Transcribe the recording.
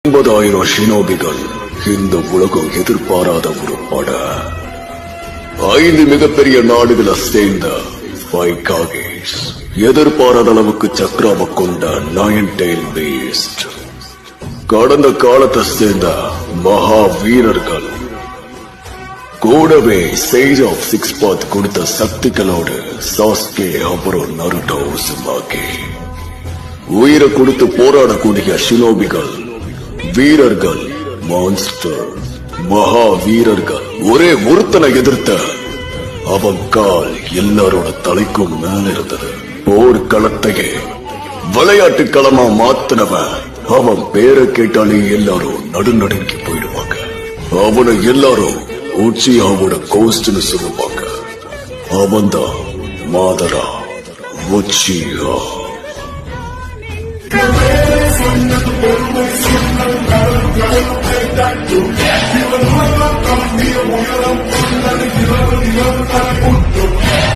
50,000 ஷினோபிகள் இந்த உலகம் எதிர்பாராத ஒரு பட 5 மிகப்பெரிய நாடுகளை சேர்ந்த வைகாகேஸ் எதிர்பாராத அளவுக்கு சக்கராம கொண்ட நயன் டெயில் பீஸ்ட் கடந்த காலத்தை சேர்ந்த மகா வீரர்கள் கூடவே சேஜ் ஆஃப் 6 பாத் கொடுத்த சக்திகளோடு சாஸ்கே அப்புறம் நருட்டோ உசுமாகி உயிரை கொடுத்து போராடக்கூடிய ஷினோபிகள் வீரர்கள் மான்ஸ்டர் மகா வீரர்கள் ஒரே ஒருத்தனை எதிர்த்த அவன் கால் எல்லாரோட தலைக்கும் மேல இருந்தது. போர்க்களத்தையே விளையாட்டு களமா மாத்தினவன் அவன் பேரை கேட்டாலே எல்லாரும் நடுநடுங்கி போயிடுவாங்க. அவனை எல்லாரும் உச்சியாவோட கோஸ்ட்னு சொல்லுவாங்க. அவன்தான் மாதரா உச்சியா.